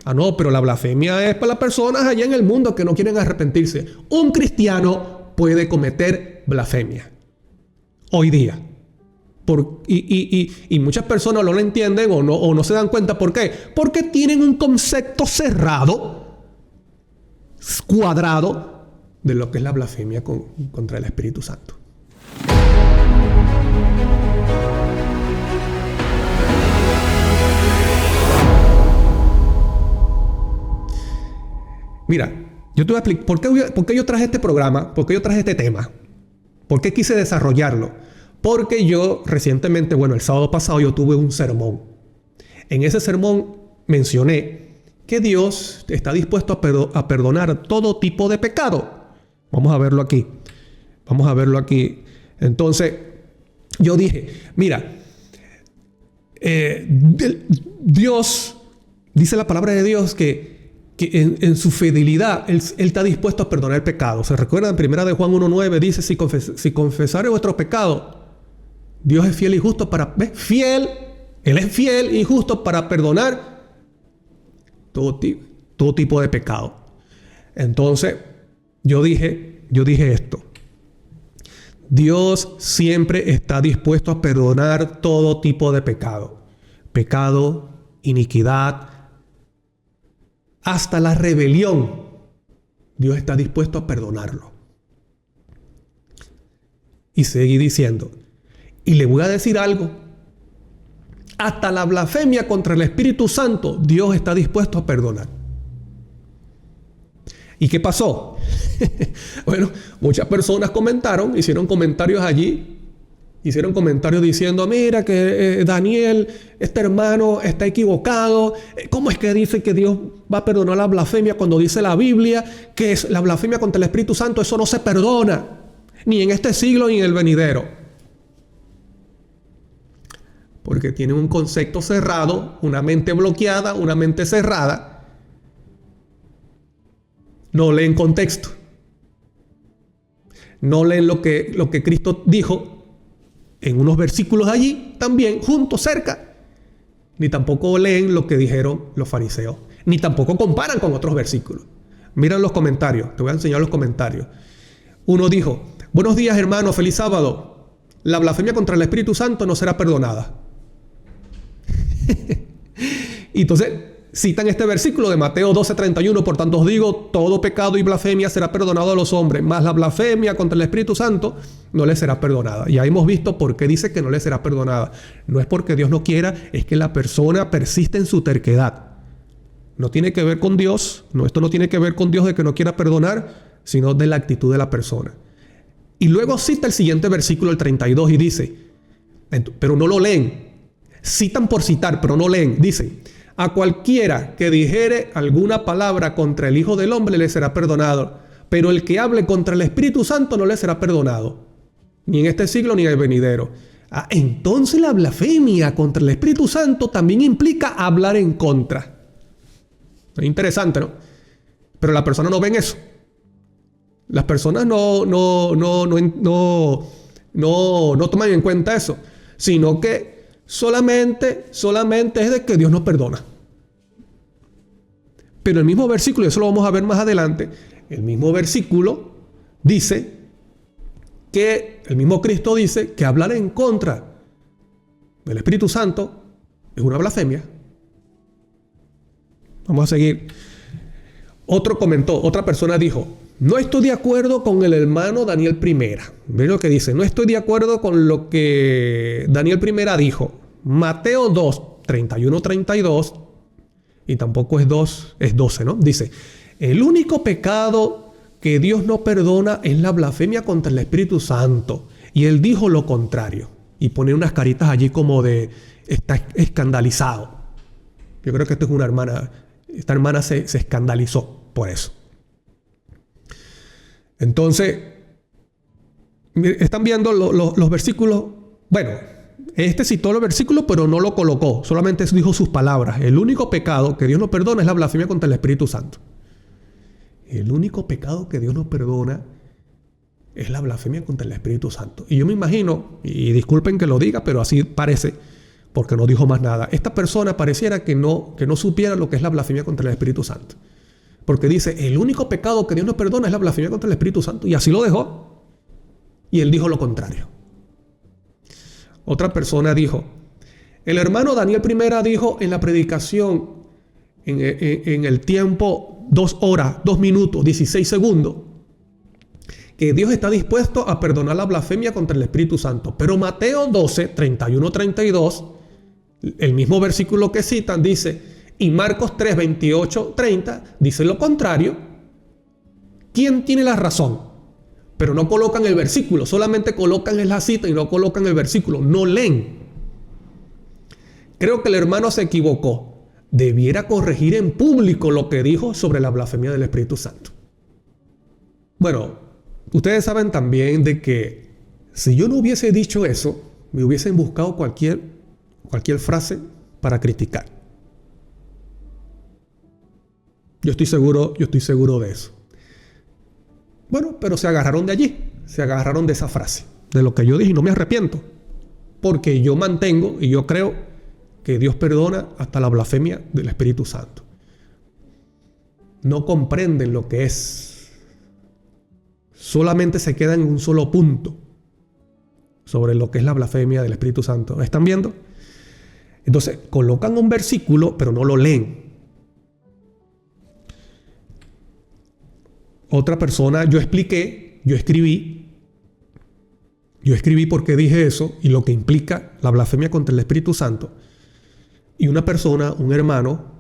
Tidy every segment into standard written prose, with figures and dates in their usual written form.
Ah, no, pero la blasfemia es para las personas allá en el mundo que no quieren arrepentirse. Un cristiano puede cometer blasfemia hoy día. Y muchas personas no lo entienden o no se dan cuenta. ¿Por qué? Porque tienen un concepto cerrado, cuadrado, de lo que es la blasfemia contra el Espíritu Santo. Mira, yo te voy a explicar por qué yo traje este programa, por qué yo traje este tema, por qué quise desarrollarlo. Porque yo recientemente, el sábado pasado yo tuve un sermón. En ese sermón mencioné que Dios está dispuesto a perdonar todo tipo de pecado. Vamos a verlo aquí. Entonces, yo dije, mira, Dios, dice la palabra de Dios que en su fidelidad Él está dispuesto a perdonar el pecado. ¿Se recuerdan? En 1 de Juan 1:9 dice, si confesare vuestro pecado, Dios es fiel y justo para... ¿ves? Fiel. Él es fiel y justo para perdonar todo tipo de pecado. Entonces, yo dije esto. Dios siempre está dispuesto a perdonar todo tipo de pecado. Pecado, iniquidad, hasta la rebelión. Dios está dispuesto a perdonarlo. Y seguí diciendo, y le voy a decir algo, hasta la blasfemia contra el Espíritu Santo, Dios está dispuesto a perdonar. ¿Y qué pasó? Muchas personas hicieron comentarios allí, diciendo, mira que Daniel, este hermano está equivocado. ¿Cómo es que dice que Dios va a perdonar la blasfemia cuando dice la Biblia que es la blasfemia contra el Espíritu Santo? Eso no se perdona, ni en este siglo ni en el venidero. Porque tienen un concepto cerrado, una mente bloqueada, una mente cerrada. No leen contexto. No leen lo que Cristo dijo en unos versículos allí, también, juntos, cerca. Ni tampoco leen lo que dijeron los fariseos. Ni tampoco comparan con otros versículos. Miren los comentarios. Te voy a enseñar los comentarios. Uno dijo, buenos días hermano, feliz sábado. La blasfemia contra el Espíritu Santo no será perdonada. Y entonces citan este versículo de Mateo 12:31. Por tanto os digo, todo pecado y blasfemia será perdonado a los hombres, mas la blasfemia contra el Espíritu Santo no le será perdonada. Ya hemos visto por qué dice que no le será perdonada. No es porque Dios no quiera, es que la persona persiste en su terquedad. No tiene que ver con Dios. Esto no tiene que ver con Dios de que no quiera perdonar, sino de la actitud de la persona. Y luego cita el siguiente versículo, el 32, y dice, pero no lo leen. Citan por citar, pero no leen. Dice, a cualquiera que dijere alguna palabra contra el Hijo del Hombre le será perdonado, pero el que hable contra el Espíritu Santo no le será perdonado, ni en este siglo ni en el venidero. Entonces la blasfemia contra el Espíritu Santo también implica hablar en contra. Es interesante, ¿no? Pero las personas no ven eso. Las personas no toman en cuenta eso, sino que solamente es de que Dios nos perdona. Pero el mismo versículo, y eso lo vamos a ver más adelante, el mismo versículo dice que, el mismo Cristo dice que hablar en contra del Espíritu Santo es una blasfemia. Vamos a seguir. Otra persona dijo, no estoy de acuerdo con el hermano Daniel Primera. Ve lo que dice, no estoy de acuerdo con lo que Daniel Primera dijo. Mateo 2, 31-32, y tampoco es 2, es 12, ¿no? Dice, el único pecado que Dios no perdona es la blasfemia contra el Espíritu Santo. Y él dijo lo contrario. Y pone unas caritas allí como de, está escandalizado. Yo creo que esto es una hermana, esta hermana se escandalizó por eso. Entonces, están viendo los versículos. Bueno, este citó los versículos, pero no lo colocó. Solamente dijo sus palabras. El único pecado que Dios no perdona es la blasfemia contra el Espíritu Santo. El único pecado que Dios no perdona es la blasfemia contra el Espíritu Santo. Y yo me imagino, y disculpen que lo diga, pero así parece, porque no dijo más nada. Esta persona pareciera que no supiera lo que es la blasfemia contra el Espíritu Santo. Porque dice, el único pecado que Dios nos perdona es la blasfemia contra el Espíritu Santo. Y así lo dejó. Y él dijo lo contrario. Otra persona dijo, el hermano Daniel Primera dijo en la predicación, en el tiempo 2 horas, 2 minutos, 16 segundos, que Dios está dispuesto a perdonar la blasfemia contra el Espíritu Santo. Pero Mateo 12, 31, 32, el mismo versículo que citan, dice, y Marcos 3, 28, 30, dice lo contrario. ¿Quién tiene la razón? Pero no colocan el versículo, solamente colocan en la cita y no colocan el versículo, no leen. Creo que el hermano se equivocó. Debiera corregir en público lo que dijo sobre la blasfemia del Espíritu Santo. Bueno, ustedes saben también de que si yo no hubiese dicho eso, me hubiesen buscado cualquier frase para criticar. Yo estoy seguro de eso. Bueno, pero se agarraron de allí, se agarraron de esa frase, de lo que yo dije y no me arrepiento, porque yo mantengo y yo creo que Dios perdona hasta la blasfemia del Espíritu Santo. No comprenden lo que es. Solamente se quedan en un solo punto sobre lo que es la blasfemia del Espíritu Santo. ¿Están viendo? Entonces, colocan un versículo, pero no lo leen. Otra persona, yo escribí por qué dije eso y lo que implica la blasfemia contra el Espíritu Santo. Y una persona, un hermano,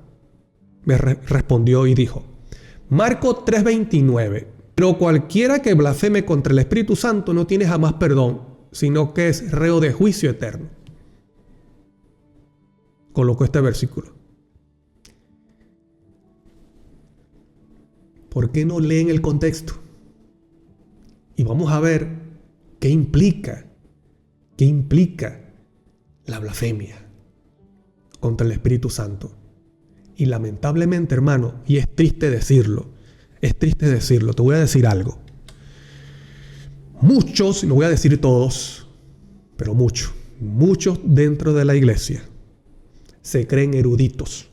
me respondió y dijo, Marcos 3:29, pero cualquiera que blasfeme contra el Espíritu Santo no tiene jamás perdón, sino que es reo de juicio eterno. Colocó este versículo. ¿Por qué no leen el contexto? Y vamos a ver qué implica la blasfemia contra el Espíritu Santo. Y lamentablemente, hermano, y es triste decirlo, te voy a decir algo. Muchos, no voy a decir todos, pero muchos dentro de la iglesia se creen eruditos.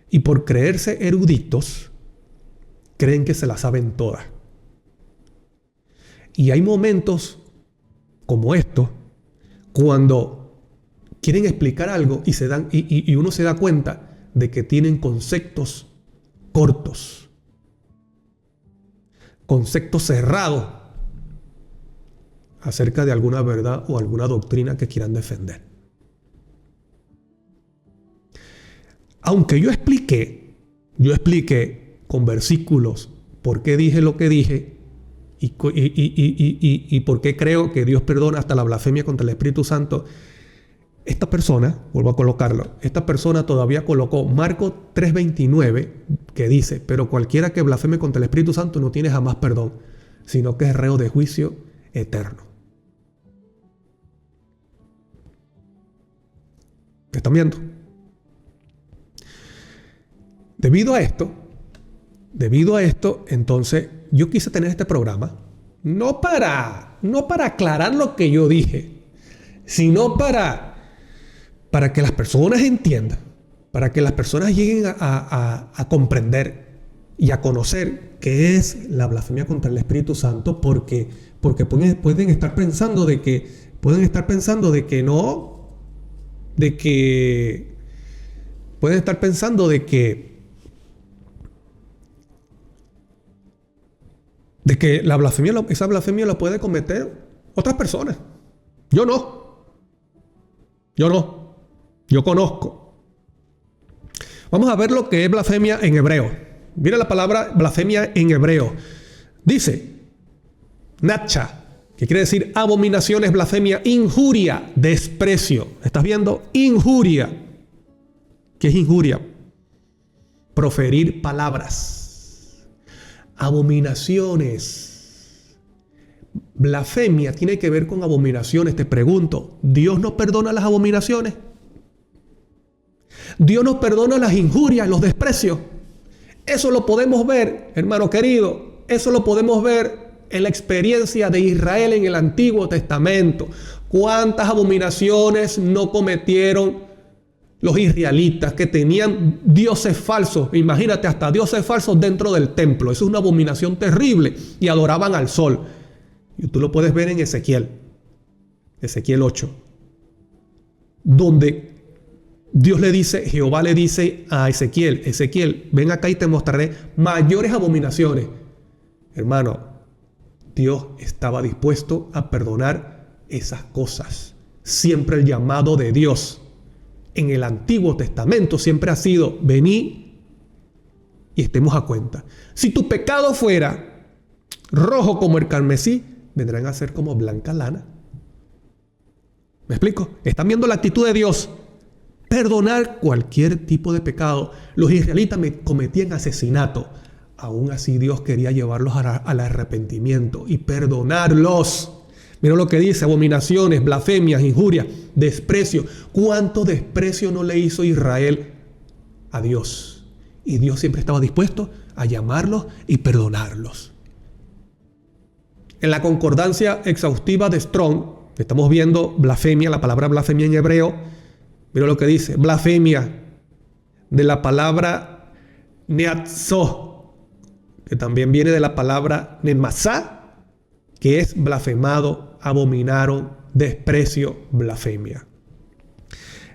Y por creerse eruditos, creen que se la saben todas. Y hay momentos como estos, cuando quieren explicar algo y uno se da cuenta de que tienen conceptos cortos, conceptos cerrados acerca de alguna verdad o alguna doctrina que quieran defender. Aunque yo expliqué con versículos por qué dije lo que dije y por qué creo que Dios perdona hasta la blasfemia contra el Espíritu Santo, esta persona, vuelvo a colocarlo, esta persona todavía colocó Marcos 3:29 que dice, pero cualquiera que blasfeme contra el Espíritu Santo no tiene jamás perdón, sino que es reo de juicio eterno. ¿Están viendo? Debido a esto, entonces, yo quise tener este programa, no para aclarar lo que yo dije, sino para que las personas entiendan, para que las personas lleguen a comprender y a conocer qué es la blasfemia contra el Espíritu Santo, porque pueden estar pensando de que esa blasfemia la puede cometer otras personas. Yo conozco. Vamos a ver lo que es blasfemia en hebreo. Mira la palabra blasfemia en hebreo. Dice, nacha, que quiere decir abominaciones, blasfemia, injuria, desprecio. ¿Estás viendo? Injuria. ¿Qué es injuria? Proferir palabras. Abominaciones. Blasfemia tiene que ver con abominaciones. Te pregunto, ¿Dios nos perdona las abominaciones? ¿Dios nos perdona las injurias, los desprecios? Eso lo podemos ver, hermano querido, eso lo podemos ver en la experiencia de Israel en el Antiguo Testamento. ¿Cuántas abominaciones no cometieron los israelitas que tenían dioses falsos? Imagínate, hasta dioses falsos dentro del templo. Eso es una abominación terrible. Y adoraban al sol. Y tú lo puedes ver en Ezequiel 8, donde Dios le dice, Jehová le dice a Ezequiel, Ezequiel, ven acá y te mostraré mayores abominaciones. Hermano, Dios estaba dispuesto a perdonar esas cosas. Siempre el llamado de Dios en el Antiguo Testamento siempre ha sido, vení y estemos a cuenta. Si tu pecado fuera rojo como el carmesí, vendrán a ser como blanca lana. ¿Me explico? Están viendo la actitud de Dios. Perdonar cualquier tipo de pecado. Los israelitas cometían asesinato. Aún así Dios quería llevarlos al arrepentimiento y perdonarlos. Mira lo que dice: abominaciones, blasfemias, injurias, desprecio. ¿Cuánto desprecio no le hizo Israel a Dios? Y Dios siempre estaba dispuesto a llamarlos y perdonarlos. En la concordancia exhaustiva de Strong, estamos viendo blasfemia, la palabra blasfemia en hebreo. Mira lo que dice: blasfemia, de la palabra neatzó, que también viene de la palabra nemasá, que es blasfemado, abominaron, desprecio, blasfemia.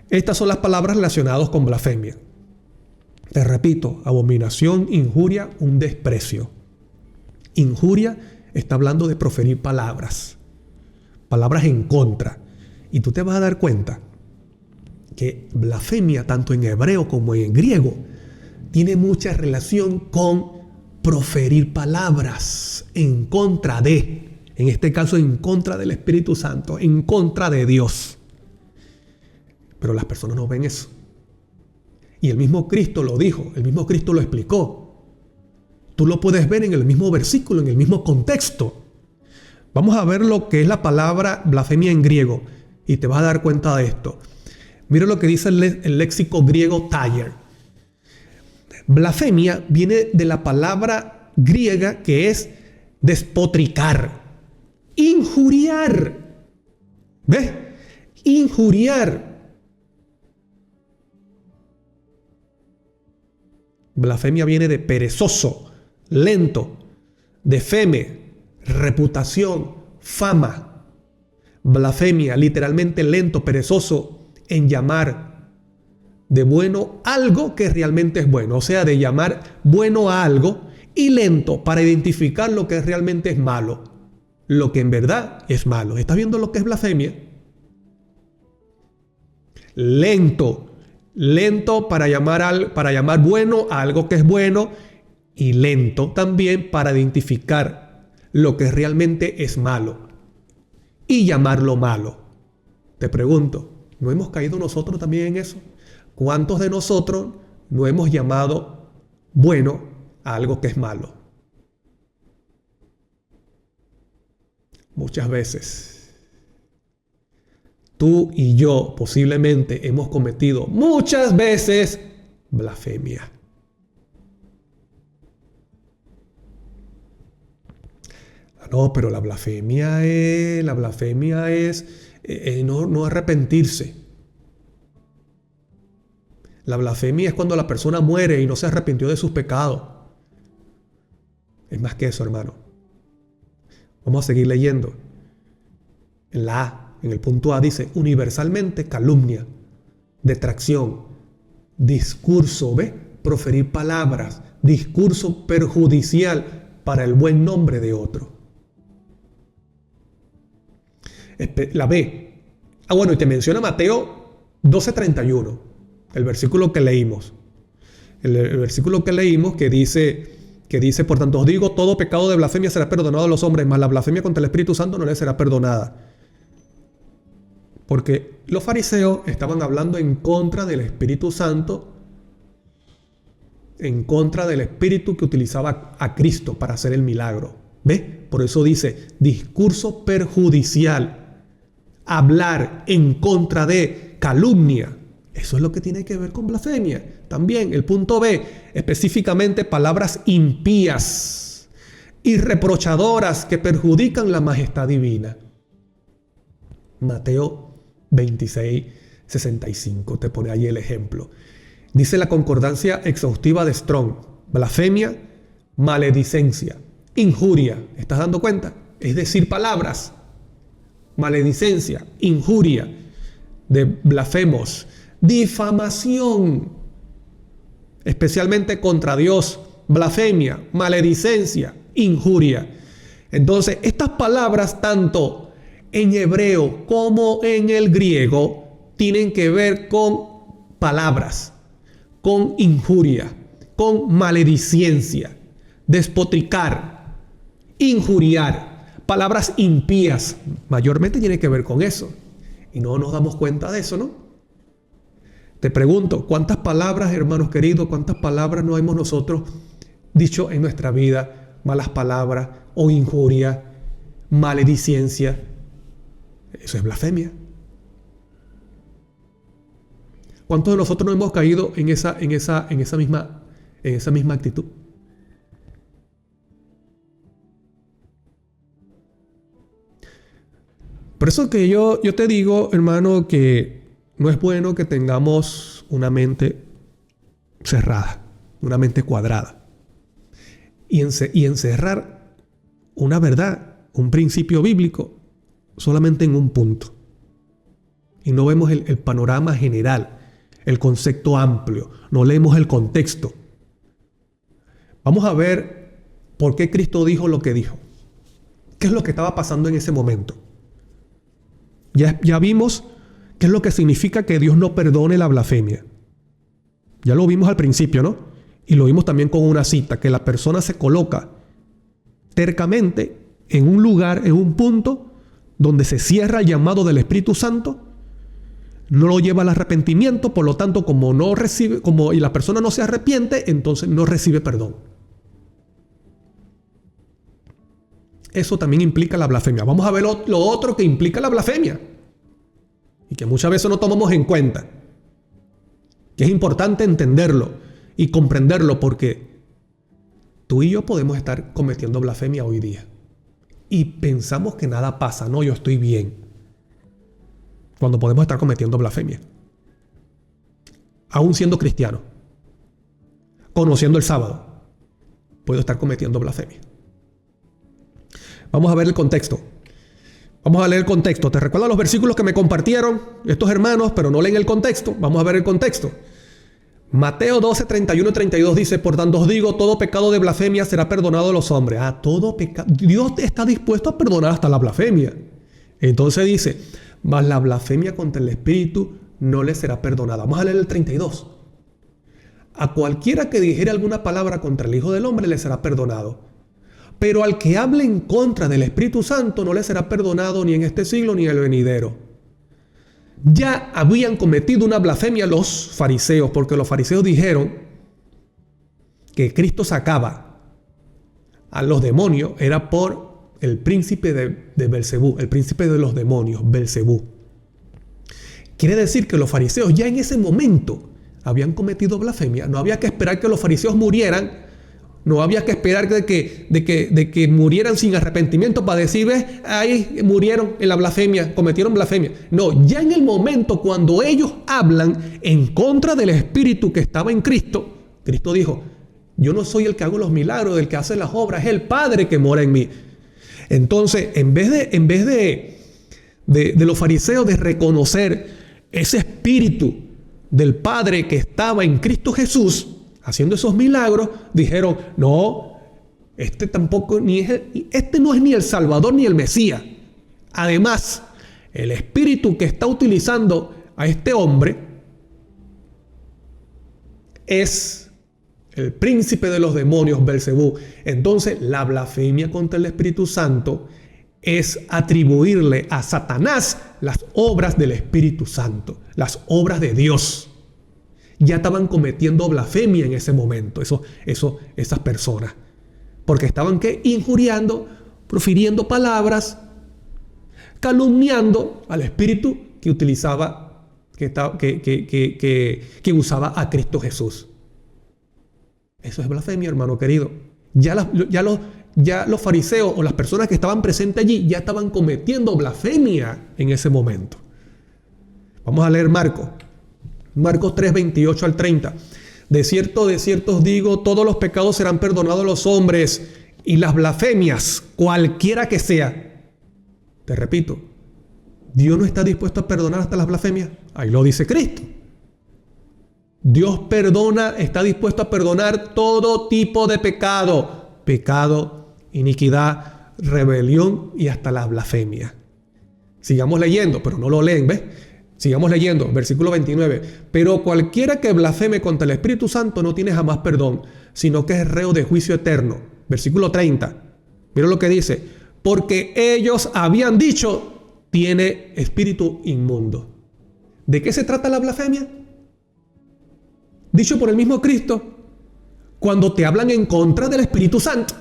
Estas son las palabras relacionadas con blasfemia. Te repito: abominación, injuria, un desprecio. Injuria está hablando de proferir palabras en contra. Y tú te vas a dar cuenta que blasfemia, tanto en hebreo como en griego, tiene mucha relación con proferir palabras en contra de, en este caso en contra del Espíritu Santo, en contra de Dios. Pero las personas no ven eso. Y el mismo Cristo lo dijo, el mismo Cristo lo explicó. Tú lo puedes ver en el mismo versículo, en el mismo contexto. Vamos a ver lo que es la palabra blasfemia en griego y te vas a dar cuenta de esto. Mira lo que dice el léxico griego Thayer. Blasfemia viene de la palabra griega que es despotricar, injuriar. ¿Ves? Injuriar. Blasfemia viene de perezoso, lento, de feme, reputación, fama. Blasfemia, literalmente lento, perezoso en llamar de bueno algo que realmente es bueno. O sea, de llamar bueno a algo, y lento para identificar lo que realmente es malo, lo que en verdad es malo. ¿Estás viendo lo que es blasfemia? Lento para llamar bueno a algo que es bueno, y lento también para identificar lo que realmente es malo y llamarlo malo. Te pregunto, ¿no hemos caído nosotros también en eso? ¿Cuántos de nosotros no hemos llamado bueno a algo que es malo? Muchas veces. Tú y yo posiblemente hemos cometido muchas veces blasfemia. No, pero la blasfemia es no arrepentirse. La blasfemia es cuando la persona muere y no se arrepintió de sus pecados. Es más que eso, hermano. Vamos a seguir leyendo. En el punto A dice: universalmente calumnia, detracción, discurso, ¿ves? Proferir palabras, discurso perjudicial para el buen nombre de otro. La B. Bueno, y te menciona Mateo 12:31, el versículo que leímos. El versículo que leímos que dice, por tanto os digo, todo pecado de blasfemia será perdonado a los hombres, mas la blasfemia contra el Espíritu Santo no le será perdonada. Porque los fariseos estaban hablando en contra del Espíritu Santo, en contra del Espíritu que utilizaba a Cristo para hacer el milagro. ¿Ves? Por eso dice discurso perjudicial. Hablar en contra de, calumnia. Eso es lo que tiene que ver con blasfemia. También el punto B, específicamente palabras impías y reprochadoras que perjudican la majestad divina. Mateo 26:65, te pone ahí el ejemplo. Dice la concordancia exhaustiva de Strong: blasfemia, maledicencia, injuria. ¿Estás dando cuenta? Es decir, palabras. Maledicencia, injuria, de blasfemos, difamación, especialmente contra Dios, blasfemia, maledicencia, injuria. Entonces, estas palabras, tanto en hebreo como en el griego, tienen que ver con palabras, con injuria, con maledicencia, despotricar, injuriar. Palabras impías, mayormente tiene que ver con eso. Y no nos damos cuenta de eso, ¿no? Te pregunto, ¿cuántas palabras, hermanos queridos, cuántas palabras no hemos nosotros dicho en nuestra vida? Malas palabras o injuria, maledicencia. Eso es blasfemia. ¿Cuántos de nosotros no hemos caído en esa misma actitud? Por eso que yo te digo, hermano, que no es bueno que tengamos una mente cerrada, una mente cuadrada. Y encerrar una verdad, un principio bíblico, solamente en un punto. Y no vemos el panorama general, el concepto amplio, no leemos el contexto. Vamos a ver por qué Cristo dijo lo que dijo. ¿Qué es lo que estaba pasando en ese momento? Ya vimos qué es lo que significa que Dios no perdone la blasfemia. Ya lo vimos al principio, ¿no? Y lo vimos también con una cita, que la persona se coloca tercamente en un lugar, en un punto, donde se cierra el llamado del Espíritu Santo, no lo lleva al arrepentimiento, por lo tanto, y la persona no se arrepiente, entonces no recibe perdón. Eso también implica la blasfemia. Vamos a ver lo otro que implica la blasfemia y que muchas veces no tomamos en cuenta. Que es importante entenderlo y comprenderlo, porque tú y yo podemos estar cometiendo blasfemia hoy día y pensamos que nada pasa. No, yo estoy bien, cuando podemos estar cometiendo blasfemia, aún siendo cristiano, conociendo el sábado, puedo estar cometiendo blasfemia. Vamos a ver el contexto. Vamos a leer el contexto. ¿Te recuerdan los versículos que me compartieron estos hermanos, pero no leen el contexto? Vamos a ver el contexto. Mateo 12, 31 y 32 dice: por tanto os digo, todo pecado de blasfemia será perdonado a los hombres. Todo pecado. Dios está dispuesto a perdonar hasta la blasfemia. Entonces dice: mas la blasfemia contra el Espíritu no le será perdonada. Vamos a leer el 32. A cualquiera que dijere alguna palabra contra el Hijo del Hombre le será perdonado. Pero al que hable en contra del Espíritu Santo no le será perdonado ni en este siglo ni en el venidero. Ya habían cometido una blasfemia los fariseos, porque los fariseos dijeron que Cristo sacaba a los demonios era por el príncipe de Belcebú, el príncipe de los demonios, Belcebú. Quiere decir que los fariseos ya en ese momento habían cometido blasfemia. No había que esperar que los fariseos murieran. No había que esperar de que murieran sin arrepentimiento para decir: ves, ahí murieron en la blasfemia, cometieron blasfemia. No, ya en el momento cuando ellos hablan en contra del Espíritu que estaba en Cristo, Cristo dijo: yo no soy el que hago los milagros, el que hace las obras, es el Padre que mora en mí. Entonces, en vez de los fariseos de reconocer ese Espíritu del Padre que estaba en Cristo Jesús, haciendo esos milagros, dijeron: no, este no es ni el Salvador ni el Mesías. Además, el espíritu que está utilizando a este hombre es el príncipe de los demonios, Belcebú. Entonces, la blasfemia contra el Espíritu Santo es atribuirle a Satanás las obras del Espíritu Santo, las obras de Dios. Ya estaban cometiendo blasfemia en ese momento, esas personas. Porque estaban injuriando, profiriendo palabras, calumniando al Espíritu que utilizaba, que usaba a Cristo Jesús. Eso es blasfemia, hermano querido. ya los fariseos o las personas que estaban presentes allí ya estaban cometiendo blasfemia en ese momento. Vamos a leer Marcos 3, 28 al 30. De cierto os digo, todos los pecados serán perdonados a los hombres y las blasfemias, cualquiera que sea. Te repito, Dios no está dispuesto a perdonar hasta las blasfemias. Ahí lo dice Cristo. Dios perdona, está dispuesto a perdonar todo tipo de pecado. Pecado, iniquidad, rebelión y hasta la blasfemia. Sigamos leyendo, pero no lo leen, ¿ves? Sigamos leyendo, versículo 29. Pero cualquiera que blasfeme contra el Espíritu Santo no tiene jamás perdón, sino que es reo de juicio eterno. Versículo 30. Mira lo que dice. Porque ellos habían dicho, tiene espíritu inmundo. ¿De qué se trata la blasfemia? Dicho por el mismo Cristo, cuando te hablan en contra del Espíritu Santo.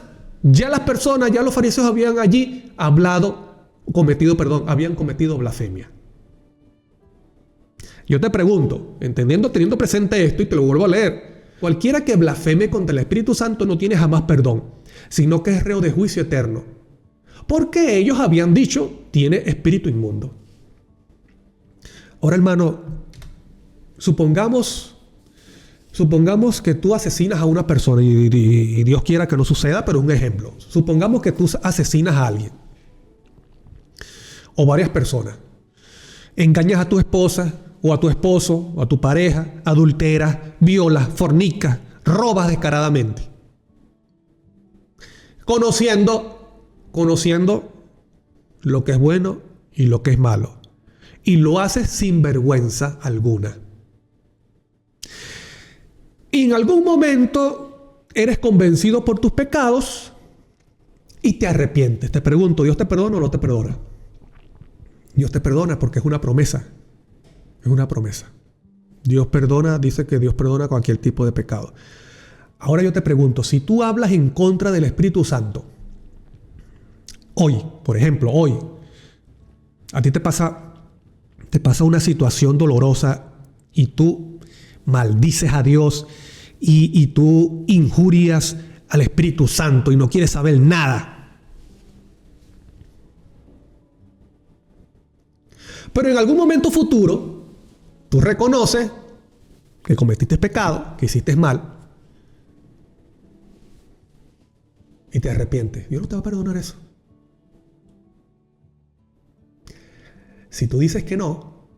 Ya las personas, ya los fariseos habían allí habían cometido blasfemia. Yo te pregunto, teniendo presente esto, y te lo vuelvo a leer, cualquiera que blasfeme contra el Espíritu Santo no tiene jamás perdón, sino que es reo de juicio eterno. Porque ellos habían dicho, tiene espíritu inmundo. Ahora, hermano, supongamos que tú asesinas a una persona, y Dios quiera que no suceda, pero es un ejemplo. Supongamos que tú asesinas a alguien, o varias personas. Engañas a tu esposa, o a tu esposo, o a tu pareja, adulteras, violas, fornicas, robas descaradamente. Conociendo lo que es bueno y lo que es malo. Y lo haces sin vergüenza alguna. Y en algún momento eres convencido por tus pecados y te arrepientes. Te pregunto, ¿Dios te perdona o no te perdona? Dios te perdona porque es una promesa. Es una promesa. Dios perdona, dice que Dios perdona cualquier tipo de pecado. Ahora yo te pregunto, si tú hablas en contra del Espíritu Santo, hoy, por ejemplo, hoy, a ti te pasa una situación dolorosa y tú maldices a Dios y tú injurias al Espíritu Santo y no quieres saber nada. Pero en algún momento futuro, tú reconoces que cometiste pecado, que hiciste mal, y te arrepientes. Dios no te va a perdonar eso. Si tú dices que no,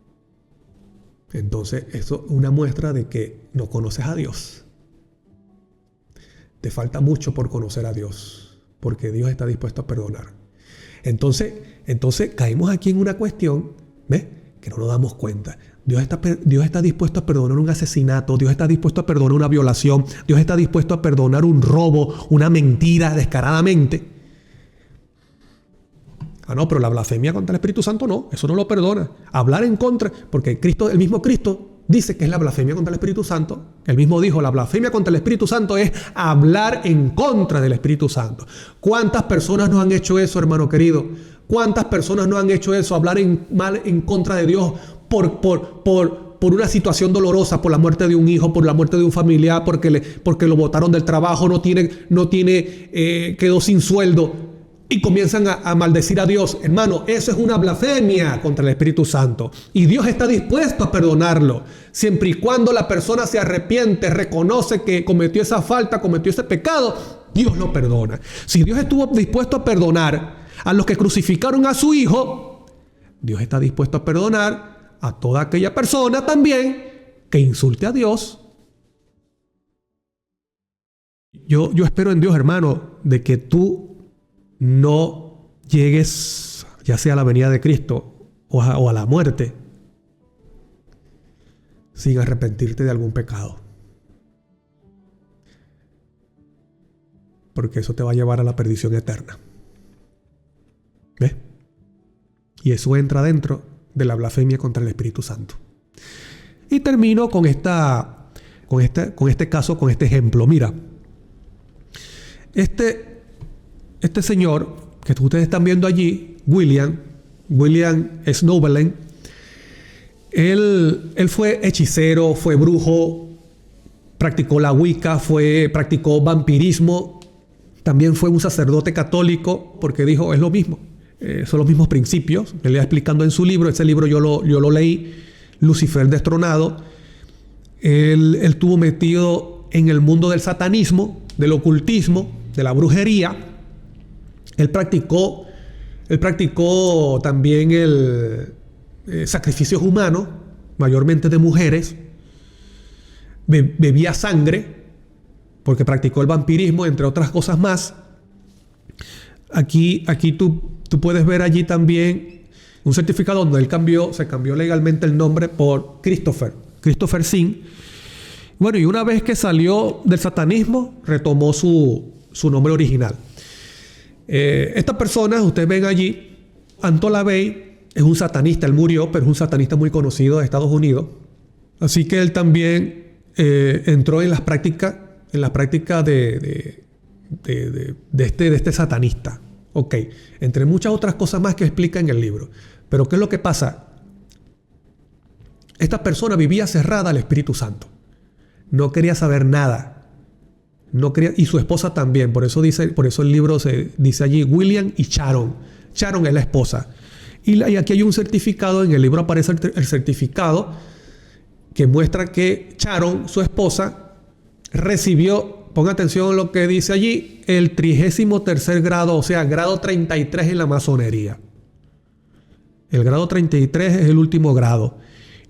entonces eso es una muestra de que no conoces a Dios. Te falta mucho por conocer a Dios, porque Dios está dispuesto a perdonar. Entonces caemos aquí en una cuestión, ¿ves? Que no nos damos cuenta. Dios está dispuesto a perdonar un asesinato, Dios está dispuesto a perdonar una violación, Dios está dispuesto a perdonar un robo, una mentira descaradamente. Ah, no, pero la blasfemia contra el Espíritu Santo no, eso no lo perdona. Hablar en contra, porque el mismo Cristo dice que es la blasfemia contra el Espíritu Santo. Él mismo dijo, la blasfemia contra el Espíritu Santo es hablar en contra del Espíritu Santo. ¿Cuántas personas no han hecho eso, hermano querido? ¿Cuántas personas no han hecho eso? Hablar mal en contra de Dios por una situación dolorosa, por la muerte de un hijo, por la muerte de un familiar, porque lo botaron del trabajo, quedó sin sueldo. Y comienzan a maldecir a Dios. Hermano, eso es una blasfemia contra el Espíritu Santo. Y Dios está dispuesto a perdonarlo. Siempre y cuando la persona se arrepiente, reconoce que cometió esa falta, cometió ese pecado, Dios lo perdona. Si Dios estuvo dispuesto a perdonar a los que crucificaron a su hijo, Dios está dispuesto a perdonar a toda aquella persona también que insulte a Dios. Yo espero en Dios, hermano, de que tú no llegues ya sea a la venida de Cristo o a la muerte sin arrepentirte de algún pecado. Porque eso te va a llevar a la perdición eterna. ¿Ves? Y eso entra dentro de la blasfemia contra el Espíritu Santo. Y termino con este caso, con este ejemplo. Mira, este señor que ustedes están viendo allí, William Snowbellen, él fue hechicero, fue brujo, practicó la Wicca, practicó vampirismo, También fue un sacerdote católico porque dijo, es lo mismo, son los mismos principios. Él iba explicando en su libro, ese libro yo lo leí, Lucifer destronado. Él estuvo metido en el mundo del satanismo, del ocultismo, de la brujería. Él practicó también el sacrificios humanos, mayormente de mujeres. Bebía sangre, porque practicó el vampirismo, entre otras cosas más. Aquí tú puedes ver allí también un certificado donde se cambió legalmente el nombre por Christopher Sin. Bueno, y una vez que salió del satanismo, retomó su nombre original. Esta persona, ustedes ven allí, Anton LaVey, es un satanista. Él murió, pero es un satanista muy conocido de Estados Unidos. Así que él también entró en las prácticas de este satanista. Ok, entre muchas otras cosas más que explica en el libro. Pero ¿qué es lo que pasa? Esta persona vivía cerrada al Espíritu Santo. No quería saber nada. No quería, y su esposa también. Por eso el libro dice allí William y Sharon. Sharon es la esposa. Y aquí hay un certificado. En el libro aparece el certificado que muestra que Sharon, su esposa, recibió, ponga atención a lo que dice allí, el 33º grado, o sea, grado 33 en la masonería. El grado 33 es el último grado.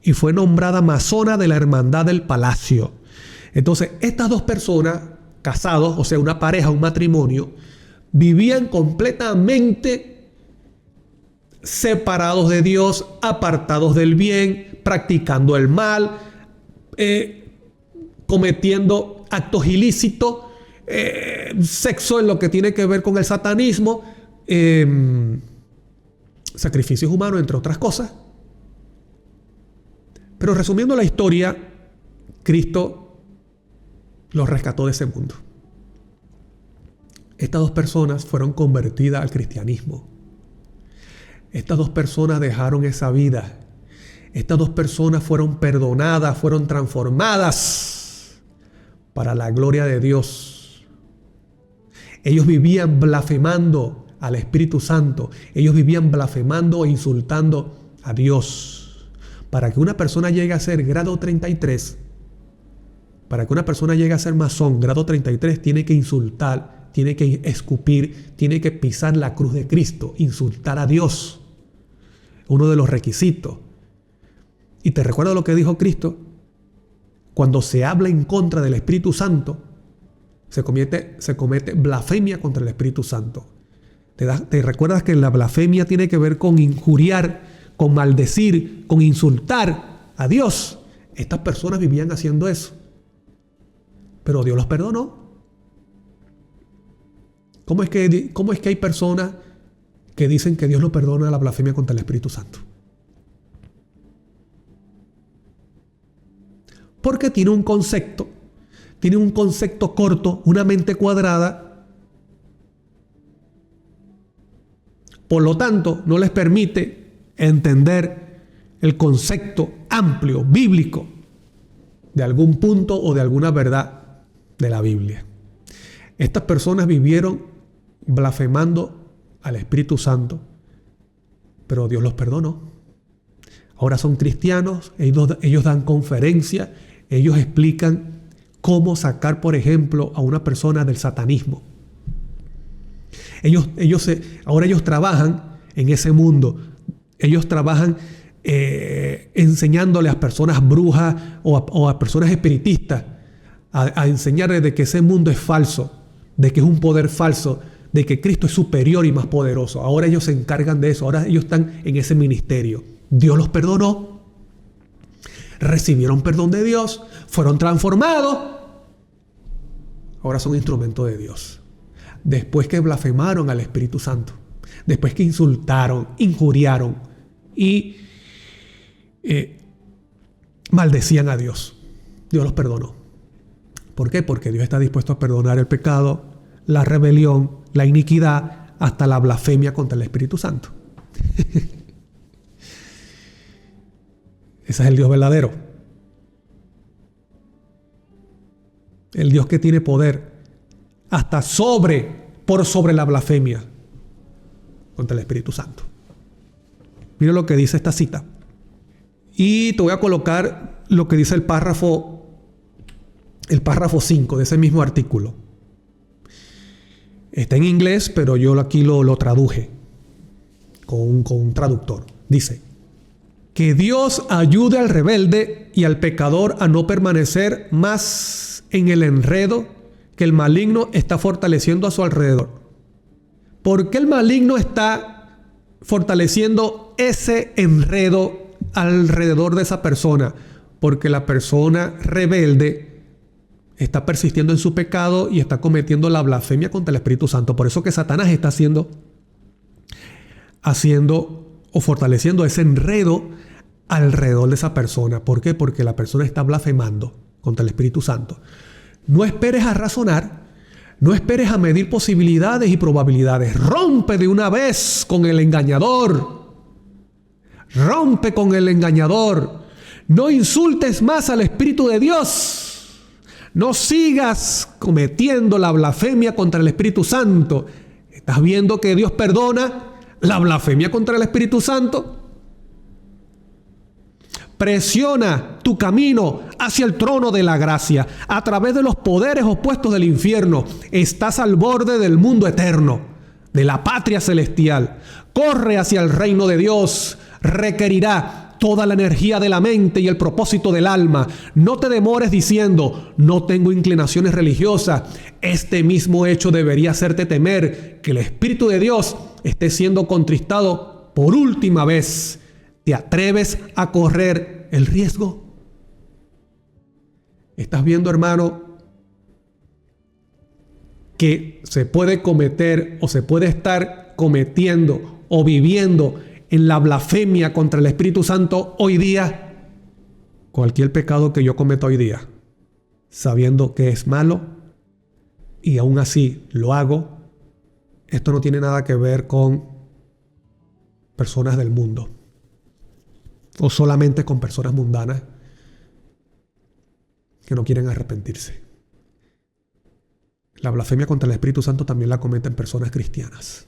Y fue nombrada masona de la Hermandad del Palacio. Entonces, estas dos personas, casados, o sea, una pareja, un matrimonio, vivían completamente separados de Dios, apartados del bien, practicando el mal, cometiendo actos ilícitos, sexo en lo que tiene que ver con el satanismo, sacrificios humanos, entre otras cosas. Pero resumiendo la historia, Cristo los rescató de ese mundo. Estas dos personas fueron convertidas al cristianismo. Estas dos personas dejaron esa vida. Estas dos personas fueron perdonadas, fueron transformadas para la gloria de Dios. Ellos vivían blasfemando al Espíritu Santo. Ellos vivían blasfemando e insultando a Dios. Para que una persona llegue a ser grado 33, para que una persona llegue a ser masón, grado 33, tiene que insultar, tiene que escupir, tiene que pisar la cruz de Cristo, insultar a Dios. Uno de los requisitos. Y te recuerdo lo que dijo Cristo. Cuando se habla en contra del Espíritu Santo, se comete blasfemia contra el Espíritu Santo. ¿Te recuerdas que la blasfemia tiene que ver con injuriar, con maldecir, con insultar a Dios? Estas personas vivían haciendo eso. Pero Dios los perdonó. ¿Cómo es que hay personas que dicen que Dios no perdona la blasfemia contra el Espíritu Santo? Porque tiene un concepto corto, una mente cuadrada. Por lo tanto, no les permite entender el concepto amplio, bíblico, de algún punto o de alguna verdad de la Biblia. Estas personas vivieron blasfemando al Espíritu Santo, pero Dios los perdonó. Ahora son cristianos, ellos dan conferencias, ellos explican cómo sacar, por ejemplo, a una persona del satanismo. Ahora ellos trabajan en ese mundo. Ellos trabajan enseñándole a personas brujas o a personas espiritistas a enseñarles de que ese mundo es falso, de que es un poder falso, de que Cristo es superior y más poderoso. Ahora ellos se encargan de eso, ahora ellos están en ese ministerio. Dios los perdonó, recibieron perdón de Dios, fueron transformados, ahora son instrumentos de Dios. Después que blasfemaron al Espíritu Santo, después que insultaron, injuriaron y maldecían a Dios, Dios los perdonó. ¿Por qué? Porque Dios está dispuesto a perdonar el pecado, la rebelión, la iniquidad, hasta la blasfemia contra el Espíritu Santo. Ese es el Dios verdadero. El Dios que tiene poder hasta sobre por sobre la blasfemia contra el Espíritu Santo. Mira lo que dice esta cita. Y te voy a colocar lo que dice el párrafo 5 de ese mismo artículo. Está en inglés, pero yo aquí lo traduje con un traductor. Dice: que Dios ayude al rebelde y al pecador a no permanecer más en el enredo que el maligno está fortaleciendo a su alrededor. ¿Por qué el maligno está fortaleciendo ese enredo alrededor de esa persona? Porque la persona rebelde está persistiendo en su pecado y está cometiendo la blasfemia contra el Espíritu Santo. Por eso que Satanás está haciendo o fortaleciendo ese enredo alrededor de esa persona. ¿Por qué? Porque la persona está blasfemando contra el Espíritu Santo. No esperes a razonar, no esperes a medir posibilidades y probabilidades. Rompe de una vez con el engañador. Rompe con el engañador. No insultes más al Espíritu de Dios. No sigas cometiendo la blasfemia contra el Espíritu Santo. ¿Estás viendo que Dios perdona la blasfemia contra el Espíritu Santo? Presiona tu camino hacia el trono de la gracia. A través de los poderes opuestos del infierno, estás al borde del mundo eterno, de la patria celestial. Corre hacia el reino de Dios. Requerirá toda la energía de la mente y el propósito del alma. No te demores diciendo: no tengo inclinaciones religiosas. Este mismo hecho debería hacerte temer que el Espíritu de Dios esté siendo contristado por última vez. ¿Te atreves a correr el riesgo? ¿Estás viendo, hermano, que se puede cometer o se puede estar cometiendo o viviendo en la blasfemia contra el Espíritu Santo hoy día? Cualquier pecado que yo cometa hoy día, sabiendo que es malo y aún así lo hago, esto no tiene nada que ver con personas del mundo o solamente con personas mundanas que no quieren arrepentirse. La blasfemia contra el Espíritu Santo también la cometen personas cristianas.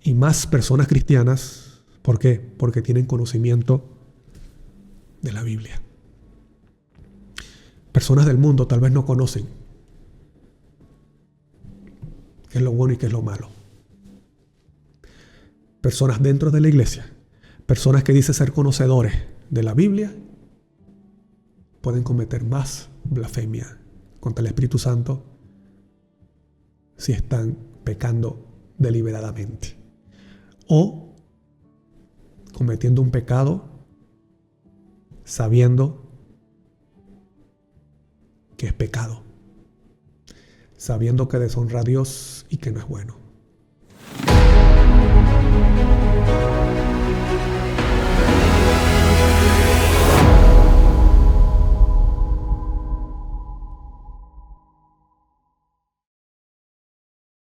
Y más personas cristianas, ¿por qué? Porque tienen conocimiento de la Biblia. Personas del mundo tal vez no conocen qué es lo bueno y qué es lo malo. Personas dentro de la iglesia, personas que dicen ser conocedores de la Biblia, pueden cometer más blasfemia contra el Espíritu Santo si están pecando deliberadamente o cometiendo un pecado sabiendo que es pecado, sabiendo que deshonra a Dios y que no es bueno.